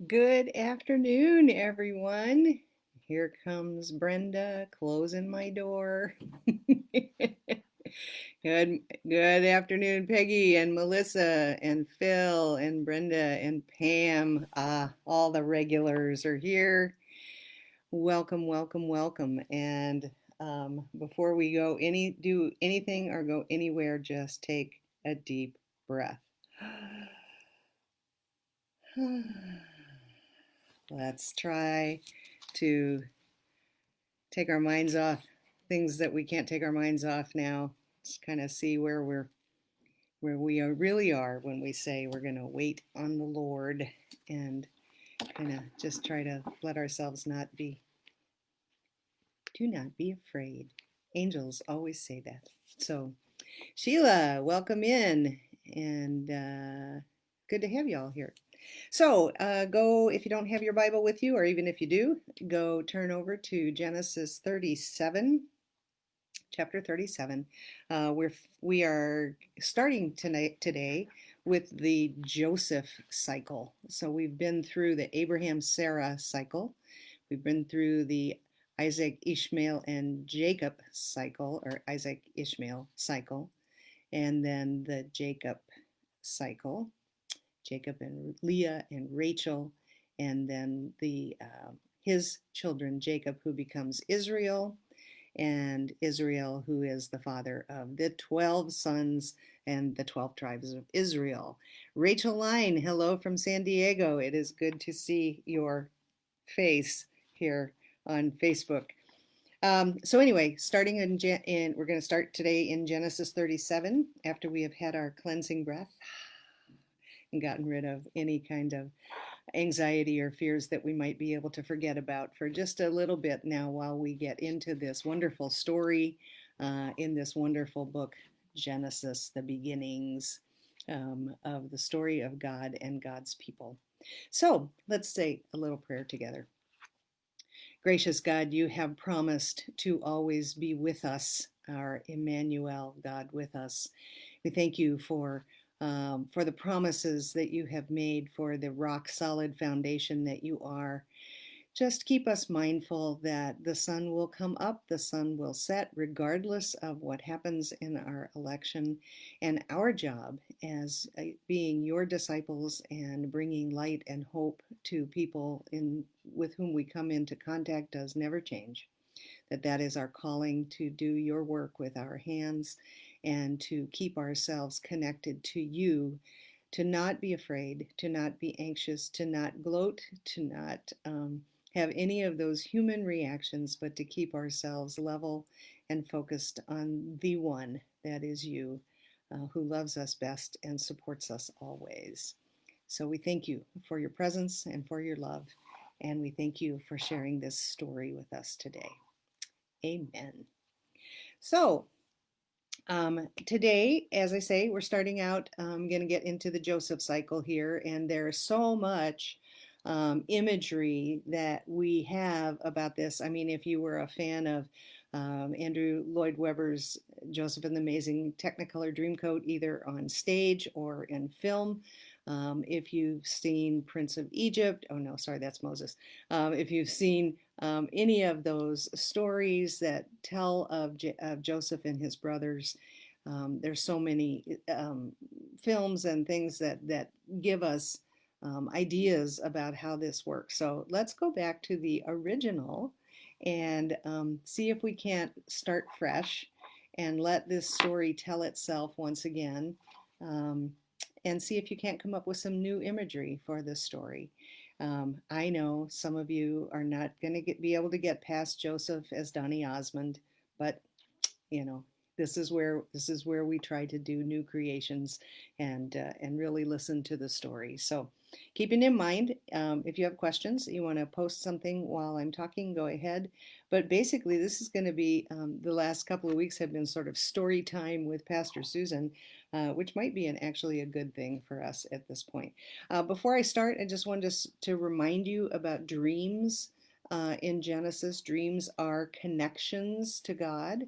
Good afternoon, everyone. Here comes Brenda closing my door. Good good afternoon, Peggy and Melissa and Phil and Brenda and Pam. All the regulars are here. Welcome, welcome, welcome. And before we do anything or go anywhere, just take a deep breath. Let's try to take our minds off things that we can't take our minds off now. Just kind of see where we really are when we say we're going to wait on the Lord and kind of just try to let ourselves do not be afraid. Angels always say that. So, Sheila, welcome in and good to have you all here. So, go, if you don't have your Bible with you, or even if you do, go turn over to Genesis 37, chapter 37. We are starting today with the Joseph cycle. So we've been through the Abraham Sarah cycle. We've been through the Isaac Ishmael and Jacob cycle, or Isaac Ishmael cycle, and then the Jacob cycle. Jacob and Leah and Rachel, and then his children Jacob, who becomes Israel, and Israel, who is the father of the 12 sons and the 12 tribes of Israel. Rachel Line, hello from San Diego. It is good to see your face here on Facebook. So anyway, starting we're going to start today in Genesis 37 after we have had our cleansing breath and gotten rid of any kind of anxiety or fears that we might be able to forget about for just a little bit now while we get into this wonderful story in this wonderful book, Genesis, the beginnings of the story of God and God's people. So let's say a little prayer together. Gracious God, you have promised to always be with us, our Emmanuel, God with us. We thank you for the promises that you have made, for the rock solid foundation that you are. Just keep us mindful that the sun will come up, the sun will set, regardless of what happens in our election. And our job as being your disciples and bringing light and hope to people with whom we come into contact does never change. That is our calling to do your work with our hands and to keep ourselves connected to you, to not be afraid, to not be anxious, to not gloat, to not have any of those human reactions, but to keep ourselves level and focused on the one that is you, who loves us best and supports us always. So we thank you for your presence and for your love, and we thank you for sharing this story with us today. Amen. So, today, as I say, we're starting out, I'm going to get into the Joseph cycle here, and there's so much imagery that we have about this. I mean, if you were a fan of Andrew Lloyd Webber's Joseph and the Amazing Technicolor Dreamcoat, either on stage or in film, if you've seen Prince of Egypt, oh no, sorry, that's Moses. If you've seen any of those stories that tell of Joseph and his brothers, there's so many films and things that give us ideas about how this works. So let's go back to the original and see if we can't start fresh and let this story tell itself once again. And see if you can't come up with some new imagery for this story. I know some of you are not going to be able to get past Joseph as Donny Osmond, but you know, this is where we try to do new creations and really listen to the story. So keeping in mind, if you have questions, you want to post something while I'm talking, go ahead. But basically, this is going to be the last couple of weeks have been sort of story time with Pastor Susan, which might be actually a good thing for us at this point. Before I start, I just wanted to remind you about dreams in Genesis. Dreams are connections to God.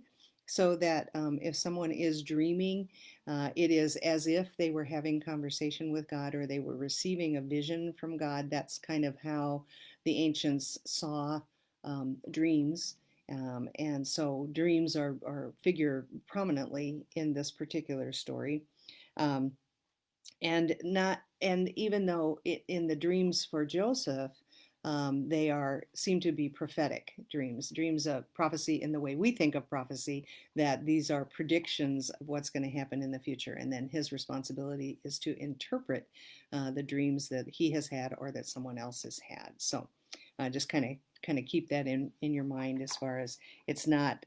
so that if someone is dreaming, it is as if they were having conversation with God or they were receiving a vision from God. That's kind of how the ancients saw dreams. And so dreams are figure prominently in this particular story. Um, and even though in the dreams for Joseph, they are seem to be prophetic dreams of prophecy in the way we think of prophecy, that these are predictions of what's going to happen in the future, and then his responsibility is to interpret the dreams that he has had or that someone else has had. So just kind of keep that in your mind, as far as it's not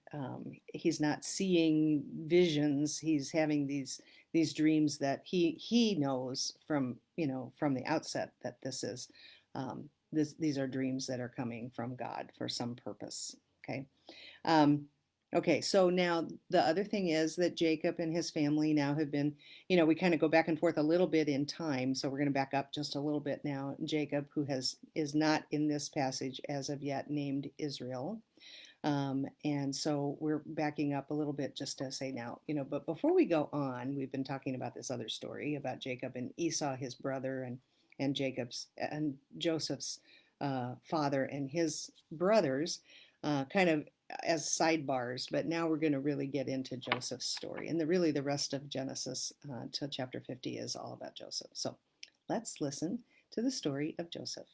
he's not seeing visions, he's having these dreams that he knows from, from the outset, that these are dreams that are coming from God for some purpose. Okay. um, okay, so now the other thing is that Jacob and his family now have been, we kind of go back and forth a little bit in time, so we're going to back up just a little bit now. Jacob, who is not in this passage as of yet named Israel. And so we're backing up a little bit just to say now, but before we go on, we've been talking about this other story about Jacob and Esau, his brother, and Jacob's and Joseph's father and his brothers, kind of as sidebars. But now we're going to really get into Joseph's story, and really the rest of Genesis till chapter 50 is all about Joseph. So let's listen to the story of Joseph.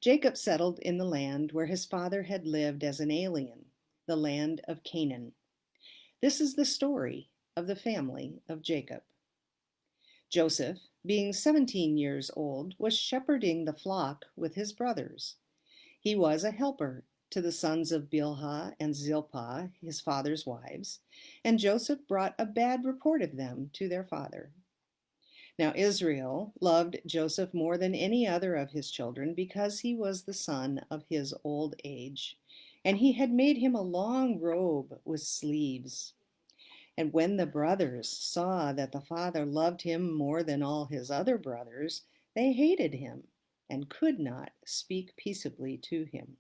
Jacob settled in the land where his father had lived as an alien, the land of Canaan. This is the story of the family of Jacob. Joseph, being 17 years old, was shepherding the flock with his brothers. He was a helper to the sons of Bilhah and Zilpah, his father's wives, and Joseph brought a bad report of them to their father. Now Israel loved Joseph more than any other of his children, because he was the son of his old age, and he had made him a long robe with sleeves. And when the brothers saw that the father loved him more than all his other brothers, they hated him and could not speak peaceably to him.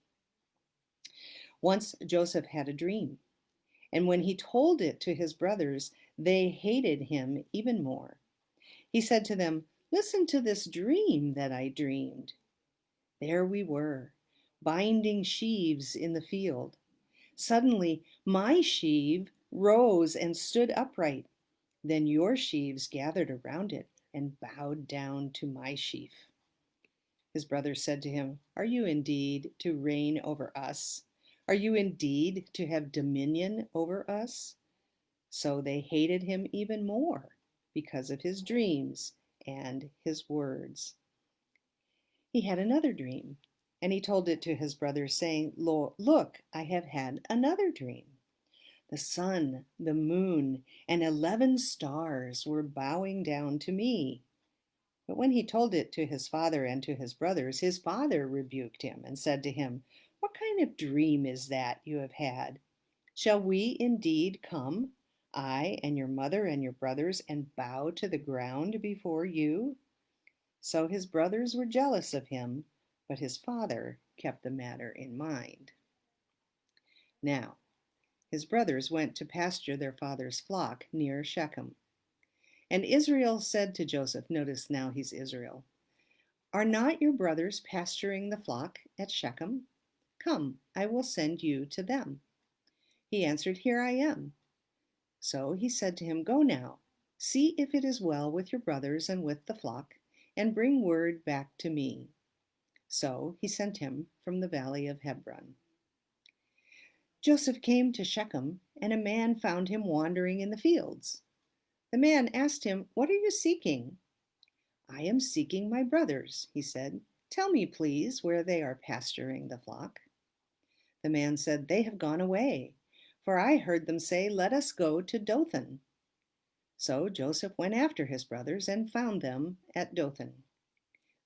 Once Joseph had a dream, and when he told it to his brothers, they hated him even more. He said to them, "Listen to this dream that I dreamed. There we were, binding sheaves in the field. Suddenly my sheaf rose and stood upright. Then your sheaves gathered around it and bowed down to my sheaf." His brothers said to him, "Are you indeed to reign over us? Are you indeed to have dominion over us?" So they hated him even more because of his dreams and his words. He had another dream, and he told it to his brothers, saying, "Look, I have had another dream. The sun, the moon, and 11 stars were bowing down to me." But when he told it to his father and to his brothers, his father rebuked him and said to him, "What kind of dream is that you have had? Shall we indeed come, I and your mother and your brothers, and bow to the ground before you?" So his brothers were jealous of him, but his father kept the matter in mind. Now, his brothers went to pasture their father's flock near Shechem. And Israel said to Joseph, notice now he's Israel, "Are not your brothers pasturing the flock at Shechem? Come, I will send you to them." He answered, "Here I am." So he said to him, "Go now, see if it is well with your brothers and with the flock, and bring word back to me." So he sent him from the valley of Hebron. Joseph came to Shechem, and a man found him wandering in the fields. The man asked him, "What are you seeking?" "I am seeking my brothers," he said. "Tell me, please, where they are pasturing the flock." The man said, "They have gone away, for I heard them say, 'Let us go to Dothan.'" So Joseph went after his brothers and found them at Dothan.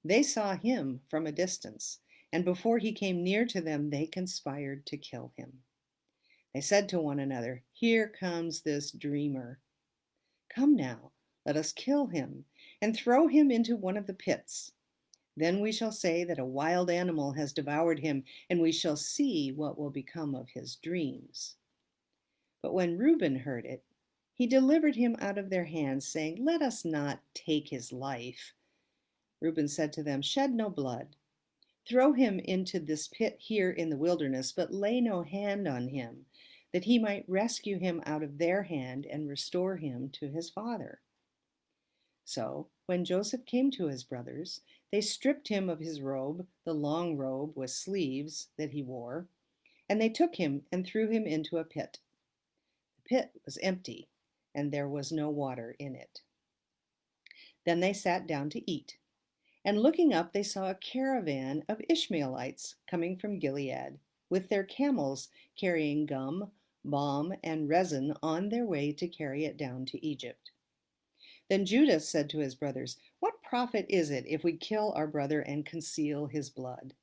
They saw him from a distance, and before he came near to them, they conspired to kill him. They said to one another, "Here comes this dreamer. Come now, let us kill him and throw him into one of the pits. Then we shall say that a wild animal has devoured him, and we shall see what will become of his dreams." But when Reuben heard it, he delivered him out of their hands, saying, "Let us not take his life." Reuben said to them, "Shed no blood. Throw him into this pit here in the wilderness, but lay no hand on him, that he might rescue him out of their hand and restore him to his father." So when Joseph came to his brothers, they stripped him of his robe, the long robe with sleeves that he wore, and they took him and threw him into a pit. The pit was empty, and there was no water in it. Then they sat down to eat. And looking up, they saw a caravan of Ishmaelites coming from Gilead, with their camels carrying gum, balm, and resin on their way to carry it down to Egypt. Then Judah said to his brothers, "What profit is it if we kill our brother and conceal his blood?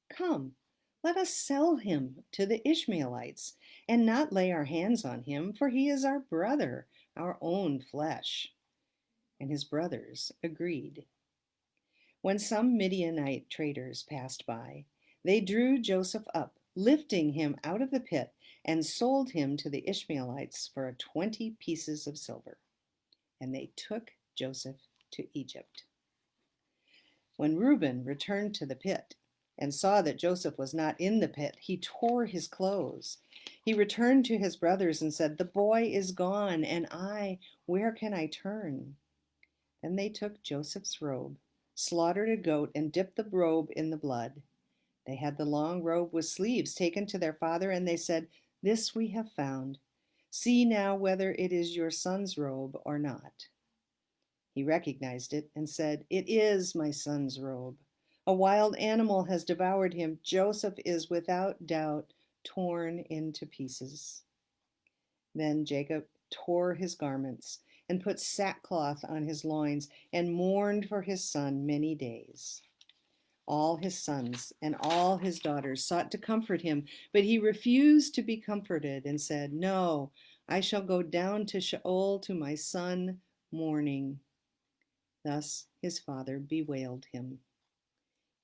Come, let us sell him to the Ishmaelites, and not lay our hands on him, for he is our brother, our own flesh." And his brothers agreed. When some Midianite traders passed by, they drew Joseph up, lifting him out of the pit, and sold him to the Ishmaelites for 20 pieces of silver. And they took Joseph to Egypt. When Reuben returned to the pit and saw that Joseph was not in the pit, he tore his clothes. He returned to his brothers and said, "The boy is gone, and where can I turn?" Then they took Joseph's robe, slaughtered a goat, and dipped the robe in the blood. They had the long robe with sleeves taken to their father, and they said, "This we have found. See now whether it is your son's robe or not." He recognized it and said, "It is my son's robe. A wild animal has devoured him. Joseph is without doubt torn into pieces." Then Jacob tore his garments and put sackcloth on his loins and mourned for his son many days. All his sons and all his daughters sought to comfort him, but he refused to be comforted and said, "No, I shall go down to Sheol to my son mourning." Thus his father bewailed him.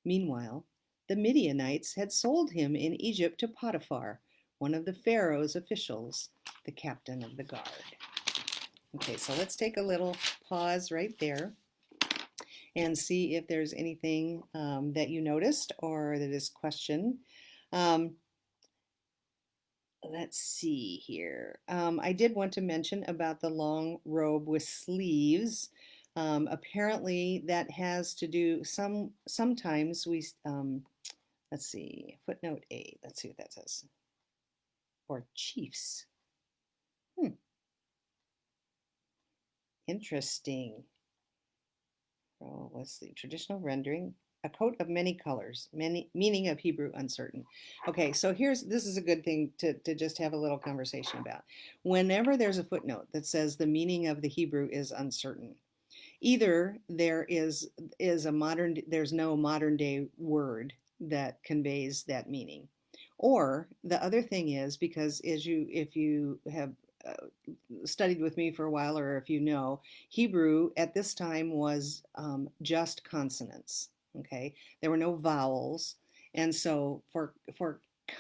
Meanwhile, the Midianites had sold him in Egypt to Potiphar, one of the Pharaoh's officials, the captain of the guard. Okay, so let's take a little pause right there and see if there's anything that you noticed or that is questioned. Um, let's see here. I did want to mention about the long robe with sleeves. Apparently that has to do sometimes we let's see, footnote A. Let's see what that says. Or chiefs. Interesting. Oh, let's see. Traditional rendering. A coat of many colors, many meaning of Hebrew uncertain. Okay, so this is a good thing to just have a little conversation about. Whenever there's a footnote that says the meaning of the Hebrew is uncertain, either there's no modern day word that conveys that meaning, or the other thing is because if you have uh, studied with me for a while, or if you know, Hebrew at this time was just consonants. Okay, there were no vowels, and so for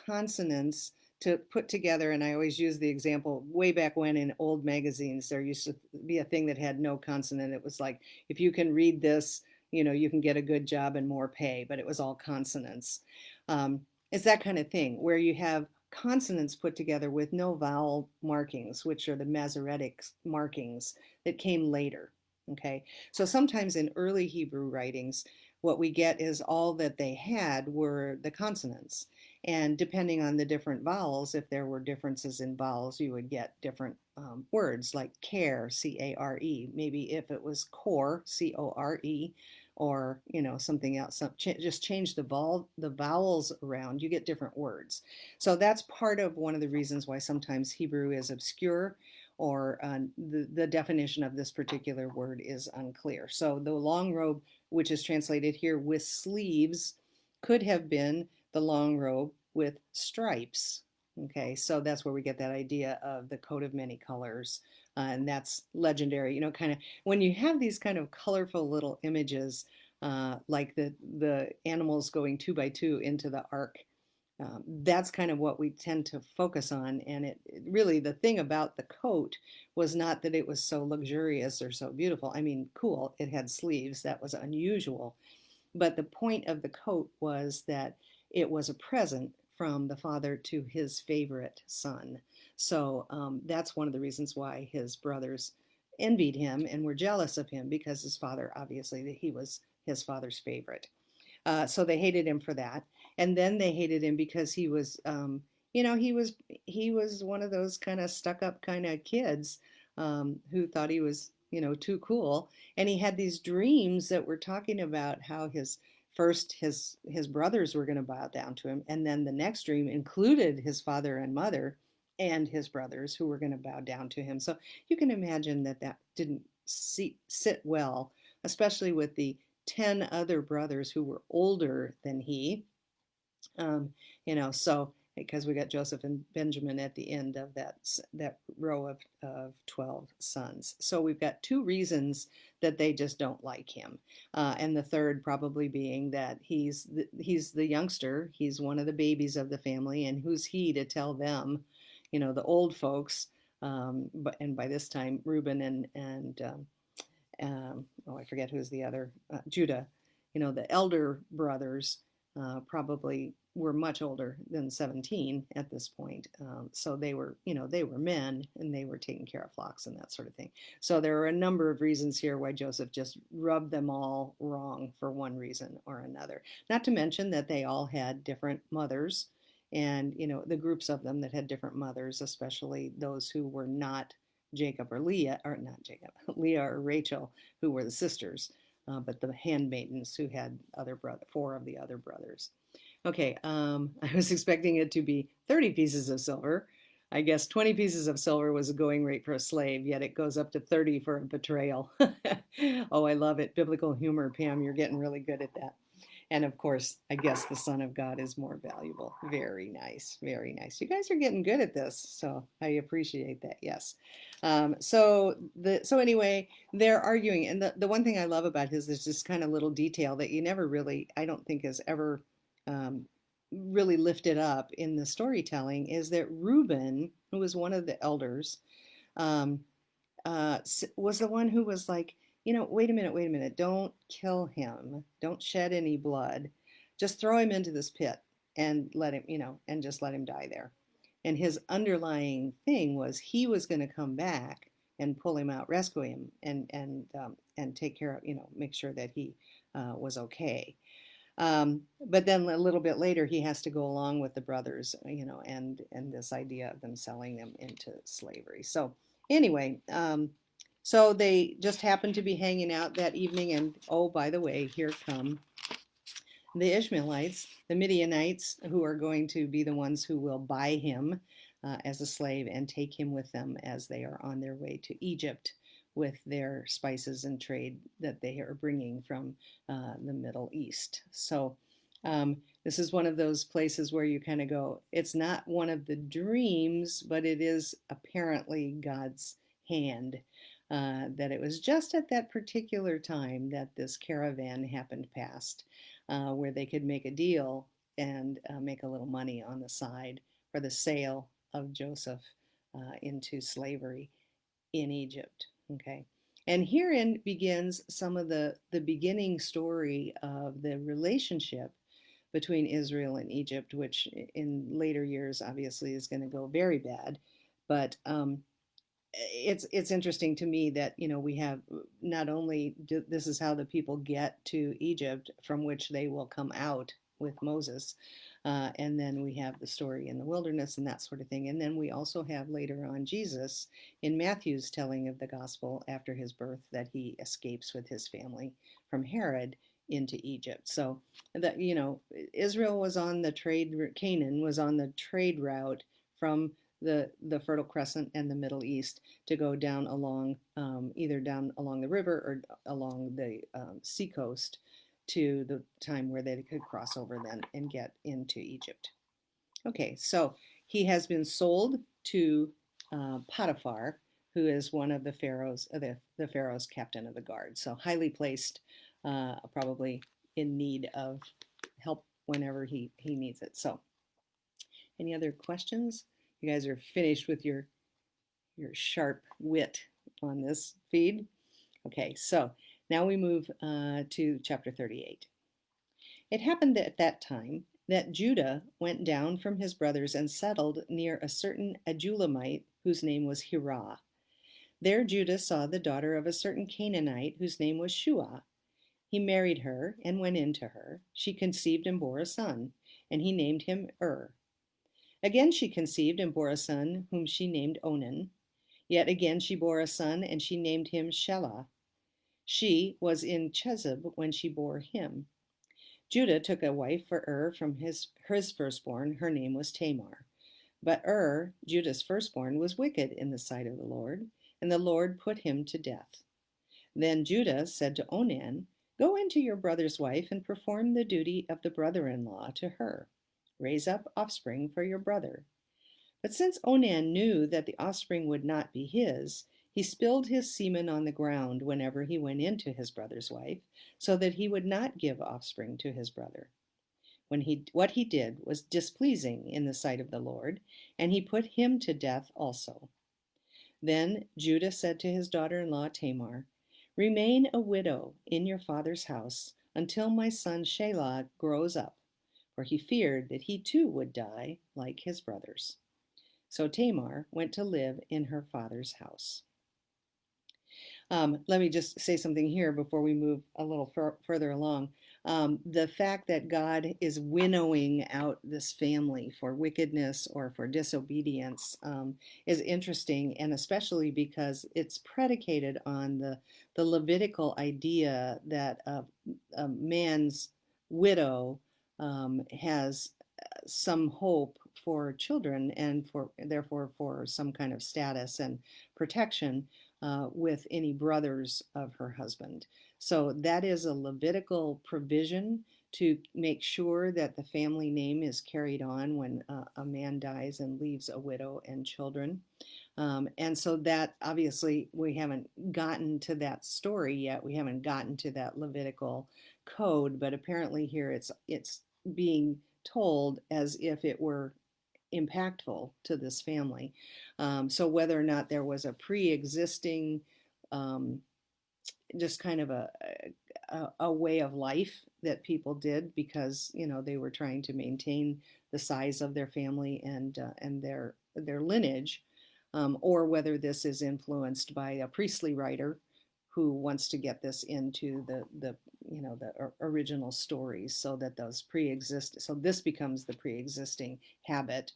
consonants to put together, and I always use the example way back when in old magazines, there used to be a thing that had no consonant. It was like, if you can read this, you can get a good job and more pay, but it was all consonants. Um, it's that kind of thing where you have consonants put together with no vowel markings, which are the Masoretic markings that came later. Okay, so sometimes in early Hebrew writings, what we get is all that they had were the consonants. And depending on the different vowels, if there were differences in vowels, you would get different words like care, C-A-R-E. Maybe if it was core, C-O-R-E, or something else, just change the vowels around, you get different words. So that's part of one of the reasons why sometimes Hebrew is obscure, or the definition of this particular word is unclear. So the long robe, which is translated here with sleeves, could have been the long robe with stripes. Okay, so that's where we get that idea of the coat of many colors. And that's legendary, kind of when you have these kind of colorful little images, like the animals going two by two into the ark. That's kind of what we tend to focus on. And really, the thing about the coat was not that it was so luxurious or so beautiful. I mean, cool, it had sleeves, that was unusual. But the point of the coat was that it was a present from the father to his favorite son. So that's one of the reasons why his brothers envied him and were jealous of him, because his father, obviously, he was his father's favorite. So they hated him for that, and then they hated him because he was, he was one of those kind of stuck-up kind of kids who thought he was, too cool, and he had these dreams that were talking about how his brothers were going to bow down to him, and then the next dream included his father and mother and his brothers who were going to bow down to him. So you can imagine that that didn't sit well, especially with the 10 other brothers who were older than he. Um, so because we got Joseph and Benjamin at the end of that row of 12 sons. So we've got two reasons that they just don't like him. And the third probably being that he's the youngster, he's one of the babies of the family, and who's he to tell them, the old folks, and by this time Reuben and I forget who's the other, Judah, the elder brothers probably were much older than 17 at this point. So they were men and they were taking care of flocks and that sort of thing. So there are a number of reasons here why Joseph just rubbed them all wrong for one reason or another. Not to mention that they all had different mothers, and, the groups of them that had different mothers, especially those who were not Jacob or Leah, or not Jacob, Leah or Rachel, who were the sisters, but the handmaidens who had four of the other brothers. Okay, I was expecting it to be 30 pieces of silver. I guess 20 pieces of silver was a going rate for a slave, yet it goes up to 30 for a betrayal. Oh, I love it. Biblical humor, Pam. You're getting really good at that. And of course, I guess the Son of God is more valuable. Very nice. Very nice. You guys are getting good at this. So I appreciate that. Yes. So anyway, they're arguing. And the one thing I love about his is this kind of little detail that you never really, I don't think is ever um, really lifted up in the storytelling, is that Reuben, who was one of the elders, um, was the one who was like, wait a minute, don't kill him, don't shed any blood, just throw him into this pit and let him, and just let him die there. And his underlying thing was he was going to come back and pull him out, rescue him, and take care of, make sure that he was okay. But then a little bit later, he has to go along with the brothers, and this idea of them selling them into slavery. So anyway, so they just happened to be hanging out that evening, and oh, by the way, here come the Ishmaelites, the Midianites, who are going to be the ones who will buy him as a slave and take him with them as they are on their way to Egypt with their spices and trade that they are bringing from the Middle East. So this is one of those places where you kind of go, it's not one of the dreams, but it is apparently God's hand. That it was just at that particular time that this caravan happened past, where they could make a deal and make a little money on the side for the sale of Joseph into slavery in Egypt. Okay. And herein begins some of the beginning story of the relationship between Israel and Egypt, which in later years obviously is going to go very bad. But it's interesting to me that we have not only this is how the people get to Egypt, from which they will come out with Moses, and then we have the story in the wilderness and that sort of thing, and then we also have later on Jesus in Matthew's telling of the gospel after his birth, that he escapes with his family from Herod into Egypt. So that Israel was on the trade, Canaan was on the trade route from the Fertile Crescent and the Middle East to go down along either down along the river or along the seacoast to the time where they could cross over then and get into Egypt. Okay, so he has been sold to Potiphar, who is one of the pharaohs, the pharaoh's captain of the guard. So highly placed, probably in need of help whenever he needs it. So Any other questions? You guys are finished with your sharp wit on this feed. Okay, so now we move to chapter 38. It happened at that time that Judah went down from his brothers and settled near a certain Adulamite whose name was Hirah. There Judah saw the daughter of a certain Canaanite whose name was Shua. He married her and went in to her. She conceived and bore a son, and he named him Again she conceived and bore a son, whom she named Onan. Yet again she bore a son, and she named him Shelah. She was in Chezib when she bore him. Judah took a wife for from his firstborn. Her name was Tamar. But Judah's firstborn, was wicked in the sight of the Lord, and the Lord put him to death. Then Judah said to Onan, "Go into your brother's wife and perform the duty of the brother-in-law to her. Raise up offspring for your brother." But since Onan knew that the offspring would not be his, he spilled his semen on the ground whenever he went into his brother's wife, so that he would not give offspring to his brother. What he did was displeasing in the sight of the Lord, and he put him to death also. Then Judah said to his daughter-in-law Tamar, "Remain a widow in your father's house until my son Shelah grows up," for he feared that he too would die like his brothers. So Tamar went to live in her father's house. Let me just say something here before we move a little further along. The fact that God is winnowing out this family for wickedness or for disobedience is interesting, and especially because it's predicated on the Levitical idea that a man's widow has some hope for children and therefore for some kind of status and protection with any brothers of her husband. So that is a Levitical provision to make sure that the family name is carried on when a man dies and leaves a widow and children. And so that obviously we haven't gotten to that story yet. We haven't gotten to that Levitical code, but apparently here it's being told as if it were impactful to this family. So whether or not there was a pre-existing, just kind of a way of life that people did because they were trying to maintain the size of their family and their lineage, or whether this is influenced by a priestly writer who wants to get this into the original stories so that those pre-exist. So this becomes the pre-existing habit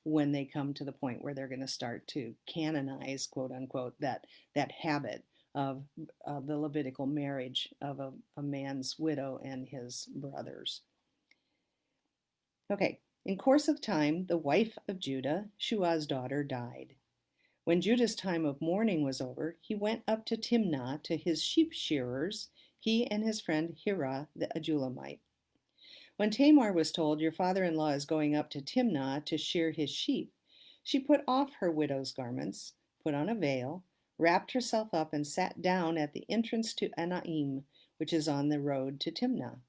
when they come to the point where they're going to start to canonize, quote unquote, that habit of the Levitical marriage of a man's widow and his brothers. Okay, in course of time, the wife of Judah, Shua's daughter, died. When Judah's time of mourning was over, he went up to Timnah to his sheep shearers, he and his friend Hirah the Adulamite. When Tamar was told, "Your father-in-law is going up to Timnah to shear his sheep," she put off her widow's garments, put on a veil, wrapped herself up, and sat down at the entrance to Enaim, which is on the road to Timnah.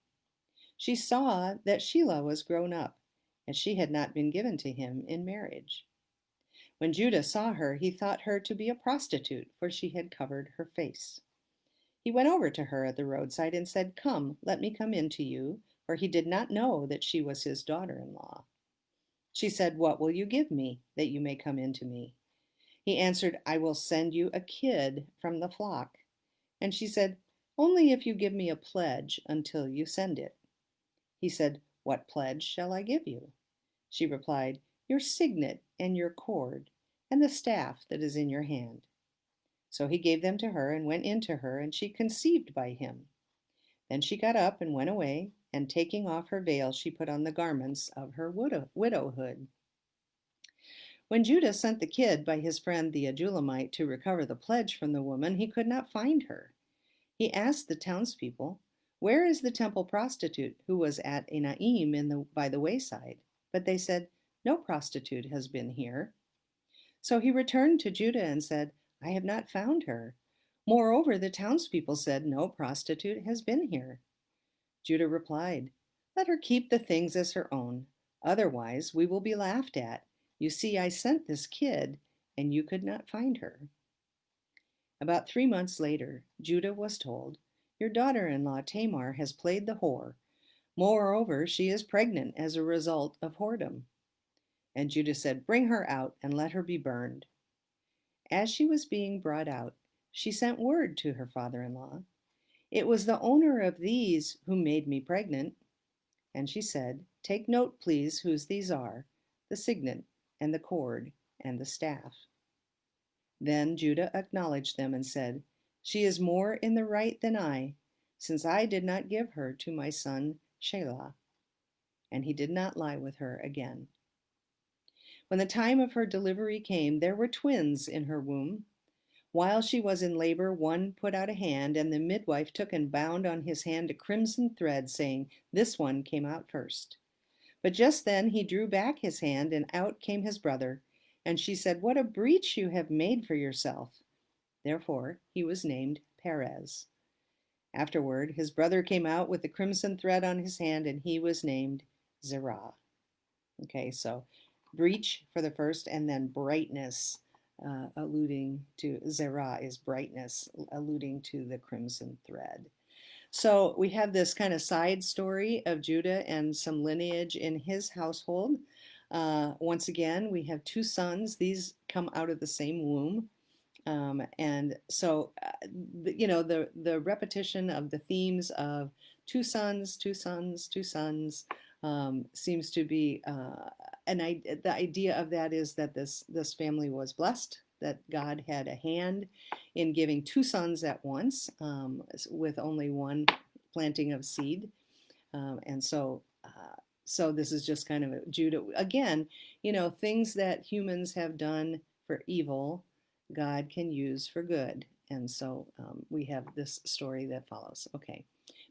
She saw that Shelah was grown up, and she had not been given to him in marriage. When Judah saw her, he thought her to be a prostitute, for she had covered her face. He went over to her at the roadside and said, "Come, let me come in to you," for he did not know that she was his daughter-in-law. She said, "What will you give me, that you may come in to me?" He answered, "I will send you a kid from the flock." And she said, "Only if you give me a pledge until you send it." He said, "What pledge shall I give you?" She replied, "Your signet and your cord, and the staff that is in your hand." So he gave them to her and went in to her, and she conceived by him. Then she got up and went away, and taking off her veil, she put on the garments of her widowhood. When Judah sent the kid by his friend the Adulamite to recover the pledge from the woman, he could not find her. He asked the townspeople, "Where is the temple prostitute who was at Enaim by the wayside?" But they said, "No prostitute has been here." So he returned to Judah and said, "I have not found her. Moreover, the townspeople said, 'No prostitute has been here.'" Judah replied, "Let her keep the things as her own. Otherwise, we will be laughed at. You see, I sent this kid, and you could not find her." About 3 months later, Judah was told, "Your daughter-in-law Tamar has played the whore. Moreover, she is pregnant as a result of whoredom." And Judah said, "Bring her out and let her be burned." As she was being brought out, she sent word to her father-in-law, "It was the owner of these who made me pregnant." And she said, "Take note, please, whose these are, the signet and the cord and the staff." Then Judah acknowledged them and said, "She is more in the right than I, since I did not give her to my son Shelah." And he did not lie with her again. When the time of her delivery came, there were twins in her womb. While she was in labor, one put out a hand, and the midwife took and bound on his hand a crimson thread, saying, "This one came out first." But just then he drew back his hand, and out came his brother. And she said, "What a breach you have made for yourself." Therefore he was named Perez. Afterward, his brother came out with the crimson thread on his hand, and he was named Zerah. Okay, so breach for the first, and then brightness, alluding to Zerah is brightness, alluding to the crimson thread. So we have this kind of side story of Judah and some lineage in his household. Once again, we have two sons. These come out of the same womb. And so, the repetition of the themes of two sons, two sons, two sons seems to be the idea of that is that this family was blessed, that God had a hand in giving two sons at once, with only one planting of seed. And so this is just kind of Judah again, things that humans have done for evil, God can use for good. And so we have this story that follows. Okay.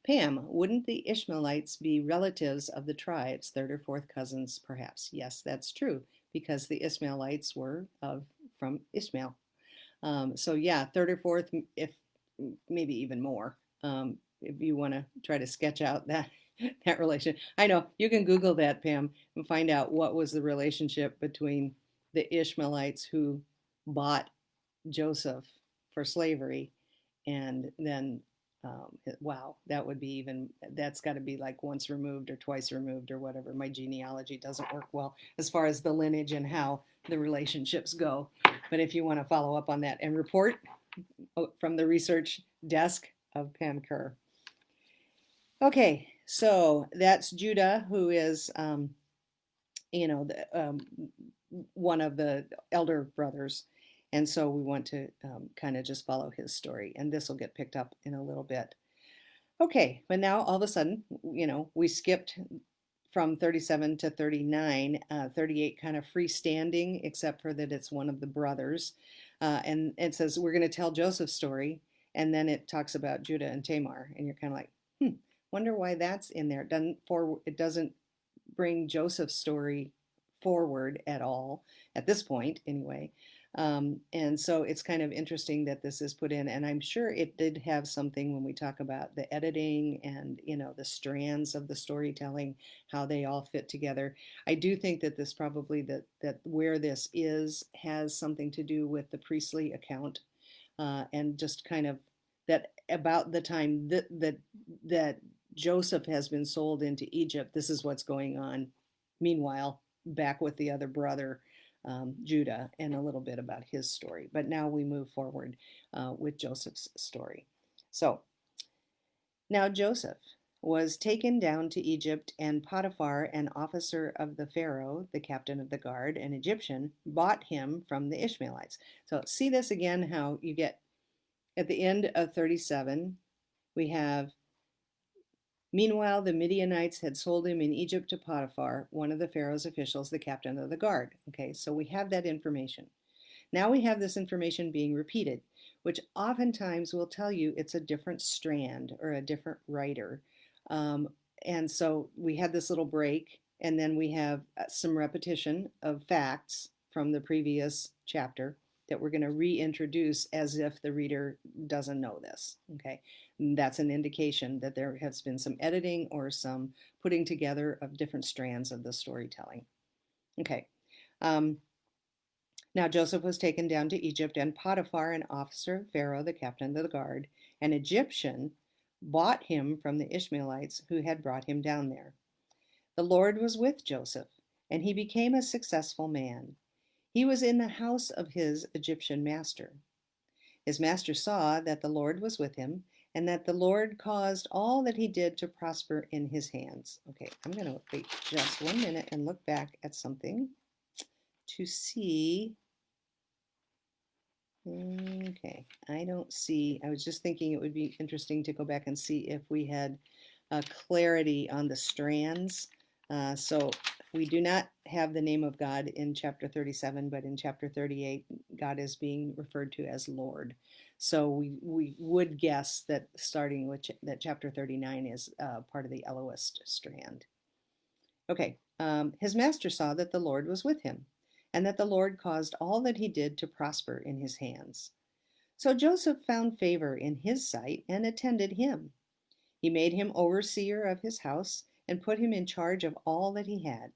Pam, wouldn't the Ishmaelites be relatives of the tribes, third or fourth cousins, perhaps? Yes, that's true, because the Ishmaelites were from Ishmael. So yeah, third or fourth, if maybe even more, if you want to try to sketch out that relation. I know you can Google that, Pam, and find out what was the relationship between the Ishmaelites who bought Joseph for slavery, and then wow, that would be that's got to be like once removed or twice removed or whatever. My genealogy doesn't work well as far as the lineage and how the relationships go. But if you want to follow up on that and report from the research desk of Pam Kerr. Okay, so that's Judah, who is, one of the elder brothers. And so we want to kind of just follow his story. And this will get picked up in a little bit. Okay, but now all of a sudden, we skipped from 37 to 39, 38 kind of freestanding, except for that it's one of the brothers. And it says, we're going to tell Joseph's story. And then it talks about Judah and Tamar. And you're kind of like, wonder why that's in there. It doesn't bring Joseph's story forward at all, at this point anyway. And so it's kind of interesting that this is put in, and I'm sure it did have something when we talk about the editing and the strands of the storytelling, how they all fit together. I do think that this probably that where this is has something to do with the priestly account, and just kind of that about the time that Joseph has been sold into Egypt, this is what's going on. Meanwhile, back with the other brother, Judah, and a little bit about his story. But now we move forward with Joseph's story. So now Joseph was taken down to Egypt, and Potiphar, an officer of the Pharaoh, the captain of the guard, an Egyptian, bought him from the Ishmaelites. So see this again, how you get at the end of 37, we have, meanwhile, the Midianites had sold him in Egypt to Potiphar, one of the Pharaoh's officials, the captain of the guard. Okay, so we have that information. Now we have this information being repeated, which oftentimes will tell you it's a different strand or a different writer. And so we had this little break, and then we have some repetition of facts from the previous chapter. that we're going to reintroduce as if the reader doesn't know this. Okay, and that's an indication that there has been some editing or some putting together of different strands of the storytelling. Okay. Now Joseph was taken down to Egypt, and Potiphar, an officer of Pharaoh, the captain of the guard, an Egyptian, bought him from the Ishmaelites who had brought him down there. The Lord was with Joseph, and he became a successful man. He was in the house of his Egyptian master. His master saw that the Lord was with him, and that the Lord caused all that he did to prosper in his hands. Okay, I'm going to wait just 1 minute and look back at something to see. Okay, I don't see, I was just thinking it would be interesting to go back and see if we had clarity on the strands. So we do not have the name of God in chapter 37, but in chapter 38, God is being referred to as Lord. So we would guess that starting with that chapter 39 is part of the Elohist strand. Okay, his master saw that the Lord was with him, and that the Lord caused all that he did to prosper in his hands. So Joseph found favor in his sight and attended him. He made him overseer of his house and put him in charge of all that he had.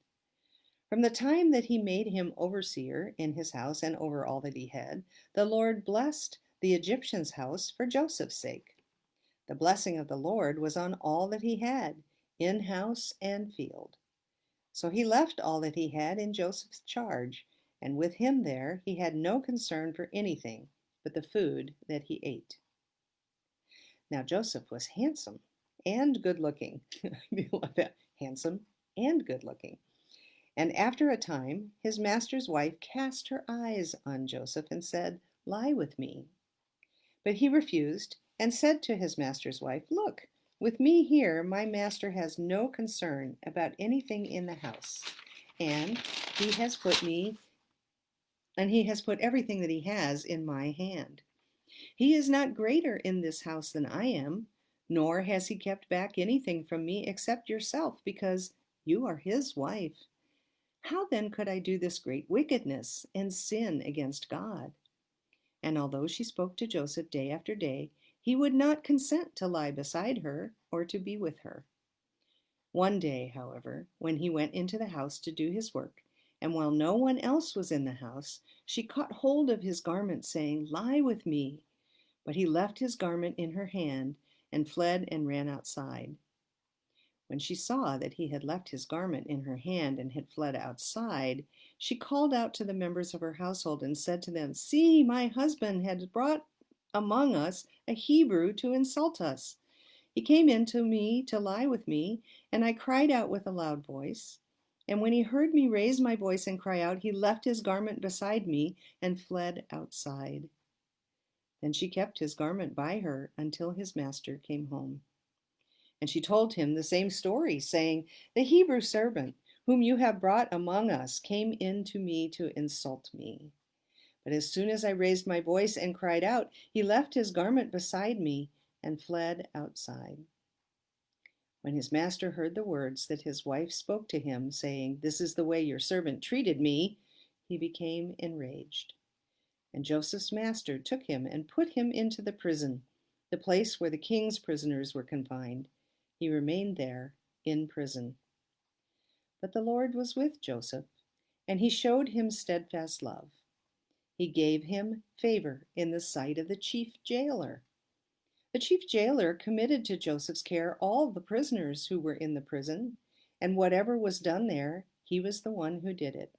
From the time that he made him overseer in his house and over all that he had, the Lord blessed the Egyptian's house for Joseph's sake. The blessing of the Lord was on all that he had, in house and field. So he left all that he had in Joseph's charge, and with him there he had no concern for anything but the food that he ate. Now Joseph was handsome and good looking. You love that. Handsome and good looking. And after a time, his master's wife cast her eyes on Joseph and said, "Lie with me." But he refused and said to his master's wife, "Look, with me here, my master has no concern about anything in the house, and he has put everything that he has in my hand. He is not greater in this house than I am, nor has he kept back anything from me except yourself, because you are his wife. How then could I do this great wickedness and sin against God?" And although she spoke to Joseph day after day, he would not consent to lie beside her or to be with her. One day, however, when he went into the house to do his work, and while no one else was in the house, she caught hold of his garment, saying, "Lie with me." But he left his garment in her hand and fled and ran outside. When she saw that he had left his garment in her hand and had fled outside, she called out to the members of her household and said to them, "See, my husband has brought among us a Hebrew to insult us. He came in to me to lie with me, and I cried out with a loud voice. And when he heard me raise my voice and cry out, he left his garment beside me and fled outside." Then she kept his garment by her until his master came home. And she told him the same story, saying, "The Hebrew servant whom you have brought among us came in to me to insult me. But as soon as I raised my voice and cried out, he left his garment beside me and fled outside." When his master heard the words that his wife spoke to him, saying, "This is the way your servant treated me," he became enraged. And Joseph's master took him and put him into the prison, the place where the king's prisoners were confined. He remained there in prison. But the Lord was with Joseph, and he showed him steadfast love. He gave him favor in the sight of the chief jailer. The chief jailer committed to Joseph's care all the prisoners who were in the prison, and whatever was done there, he was the one who did it.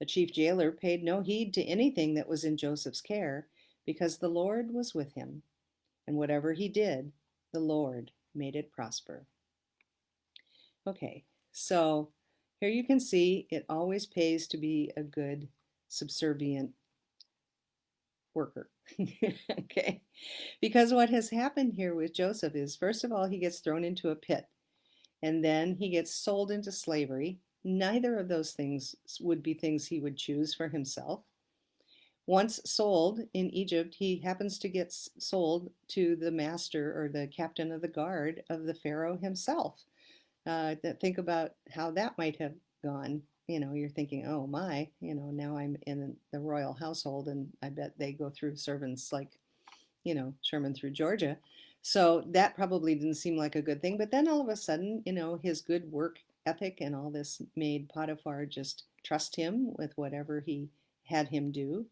The chief jailer paid no heed to anything that was in Joseph's care, because the Lord was with him, and whatever he did, the Lord made it prosper. Okay, so here you can see it always pays to be a good, subservient worker. Okay, because what has happened here with Joseph is, first of all, he gets thrown into a pit, and then he gets sold into slavery. Neither of those things would be things he would choose for himself. Once sold in Egypt, he happens to get sold to the master or the captain of the guard of the Pharaoh himself. Think about how that might have gone. you're thinking, oh my, now I'm in the royal household, and I bet they go through servants like, Sherman through Georgia. So that probably didn't seem like a good thing. But then all of a sudden, his good work ethic and all this made Potiphar just trust him with whatever he had him do.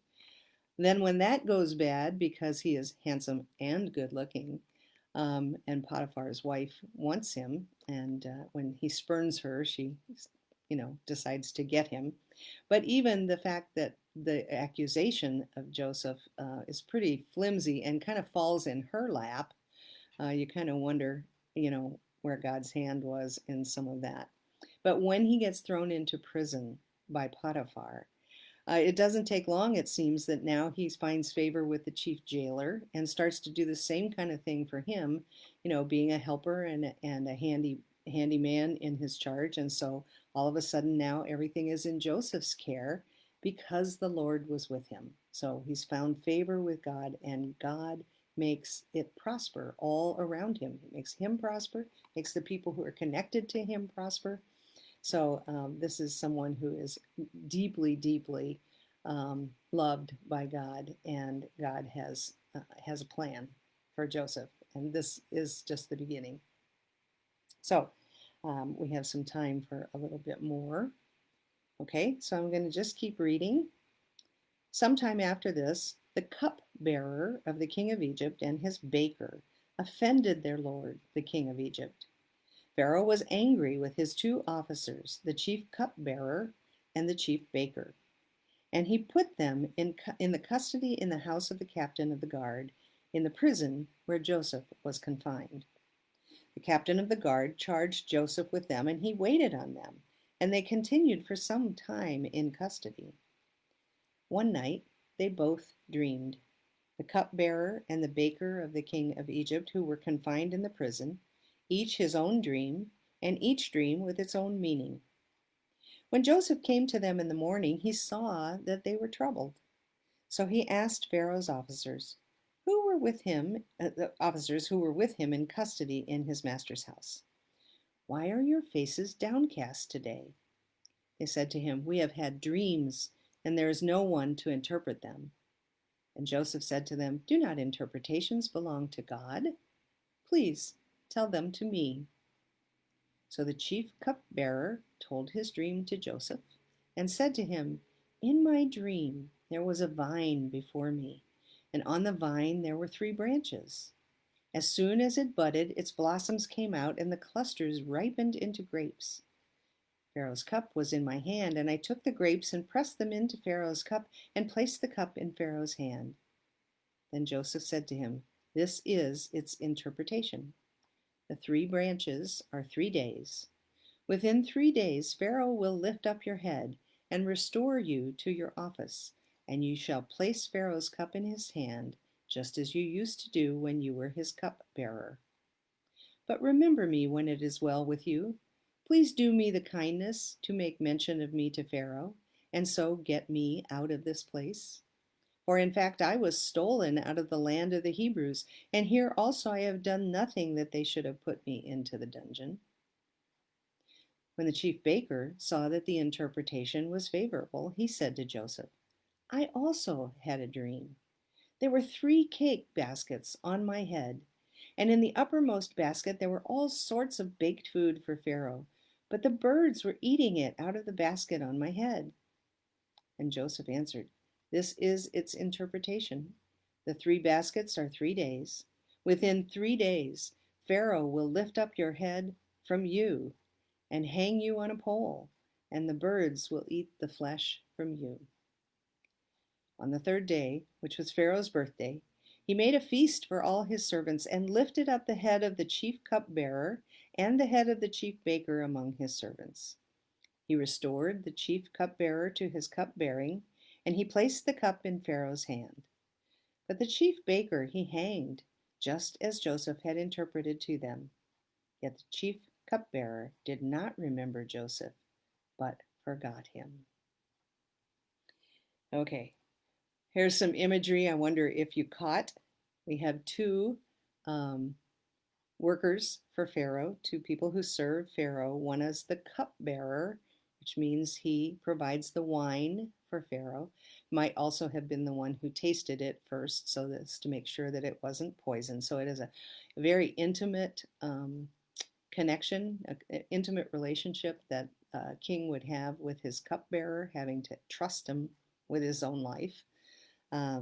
Then when that goes bad because he is handsome and good looking, and Potiphar's wife wants him, and when he spurns her, she, decides to get him. But even the fact that the accusation of Joseph is pretty flimsy and kind of falls in her lap, you kind of wonder, where God's hand was in some of that. But when he gets thrown into prison by Potiphar, it doesn't take long, it seems, that now he finds favor with the chief jailer and starts to do the same kind of thing for him, being a helper and a handy man in his charge. And so all of a sudden now everything is in Joseph's care because the Lord was with him. So he's found favor with God, and God makes it prosper all around him. It makes him prosper, makes the people who are connected to him prosper. So this is someone who is deeply, deeply loved by God, and God has a plan for Joseph, and this is just the beginning. So we have some time for a little bit more. Okay, so I'm going to just keep reading. Sometime after this, the cupbearer of the king of Egypt and his baker offended their lord, the king of Egypt. Pharaoh was angry with his two officers, the chief cupbearer and the chief baker, and he put them in the custody in the house of the captain of the guard, in the prison where Joseph was confined. The captain of the guard charged Joseph with them, and he waited on them, and they continued for some time in custody. One night they both dreamed. The cupbearer and the baker of the king of Egypt, who were confined in the prison, each his own dream, and each dream with its own meaning. When Joseph came to them in the morning, he saw that they were troubled. So he asked Pharaoh's officers, the officers who were with him in custody in his master's house, "Why are your faces downcast today?" They said to him, "We have had dreams, and there is no one to interpret them." And Joseph said to them, "Do not interpretations belong to God? Please tell them to me." So the chief cupbearer told his dream to Joseph and said to him, "In my dream there was a vine before me, and on the vine there were 3 branches. As soon as it budded, its blossoms came out, and the clusters ripened into grapes. Pharaoh's cup was in my hand, and I took the grapes and pressed them into Pharaoh's cup and placed the cup in Pharaoh's hand." Then Joseph said to him, "This is its interpretation. The 3 branches are 3 days. Within 3 days, Pharaoh will lift up your head and restore you to your office, and you shall place Pharaoh's cup in his hand, just as you used to do when you were his cupbearer. But remember me when it is well with you. Please do me the kindness to make mention of me to Pharaoh, and so get me out of this place. For in fact I was stolen out of the land of the Hebrews, and here also I have done nothing that they should have put me into the dungeon." When the chief baker saw that the interpretation was favorable, he said to Joseph, "I also had a dream. There were 3 cake baskets on my head, and in the uppermost basket there were all sorts of baked food for Pharaoh, but the birds were eating it out of the basket on my head." And Joseph answered, "This is its interpretation. The 3 baskets are 3 days. Within 3 days, Pharaoh will lift up your head from you and hang you on a pole, and the birds will eat the flesh from you." On the 3rd day, which was Pharaoh's birthday, he made a feast for all his servants and lifted up the head of the chief cupbearer and the head of the chief baker among his servants. He restored the chief cupbearer to his cupbearing, and he placed the cup in Pharaoh's hand. But the chief baker he hanged, just as Joseph had interpreted to them. Yet the chief cupbearer did not remember Joseph, but forgot him. Okay, here's some imagery I wonder if you caught. We have 2 workers for Pharaoh, 2 people who serve Pharaoh. One is the cupbearer, which means he provides the wine for Pharaoh. Might also have been the one who tasted it first, so as to make sure that it wasn't poison. So it is a very intimate connection, an intimate relationship that a king would have with his cupbearer, having to trust him with his own life.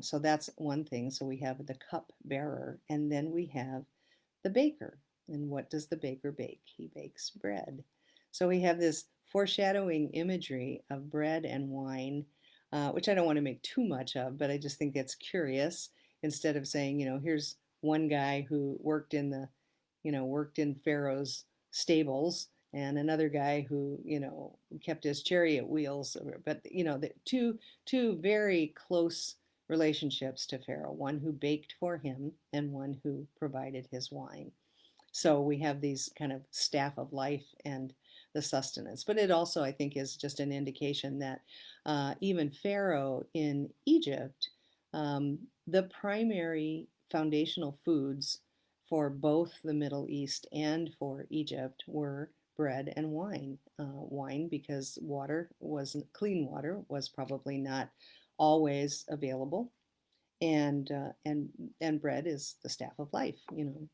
So that's one thing. So we have the cupbearer, and then we have the baker. And what does the baker bake? He bakes bread. So we have this foreshadowing imagery of bread and wine, which I don't want to make too much of, but I just think that's curious. Instead of saying, here's one guy who worked in worked in Pharaoh's stables, and another guy who, kept his chariot wheels. But, the two very close relationships to Pharaoh, one who baked for him and one who provided his wine. So we have these kind of staff of life and the sustenance. But it also, I think, is just an indication that even Pharaoh in Egypt, the primary foundational foods for both the Middle East and for Egypt were bread and wine. Wine, because clean water was probably not always available, and bread is the staff of life.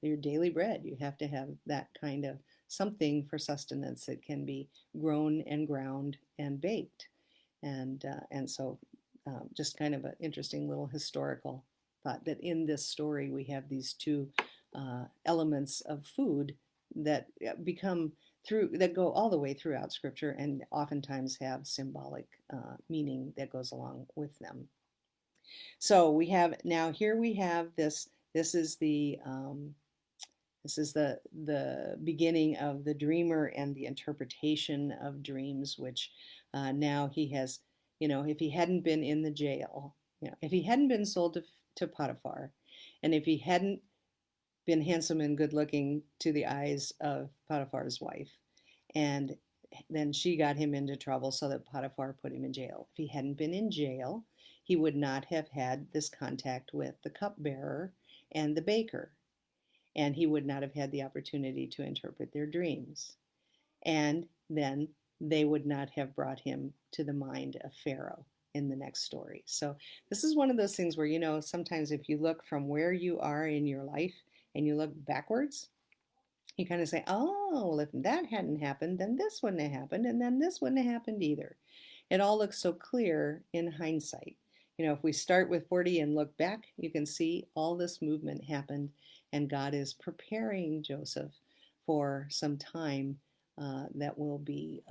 Your daily bread. You have to have that kind of something for sustenance that can be grown and ground and baked, and so just kind of an interesting little historical thought that in this story we have these two elements of food that become that go all the way throughout Scripture and oftentimes have symbolic meaning that goes along with them. So we have now here we have this. This is the beginning of the dreamer and the interpretation of dreams, which now he has. If he hadn't been in the jail, if he hadn't been sold to Potiphar, and if he hadn't been handsome and good looking to the eyes of Potiphar's wife, and then she got him into trouble so that Potiphar put him in jail. If he hadn't been in jail, he would not have had this contact with the cupbearer and the baker, and he would not have had the opportunity to interpret their dreams. And then they would not have brought him to the mind of Pharaoh in the next story. So this is one of those things where, sometimes if you look from where you are in your life and you look backwards, you kind of say, oh, well, if that hadn't happened, then this wouldn't have happened, and then this wouldn't have happened either. It all looks so clear in hindsight. If we start with 40 and look back, you can see all this movement happened, and God is preparing Joseph for some time that will be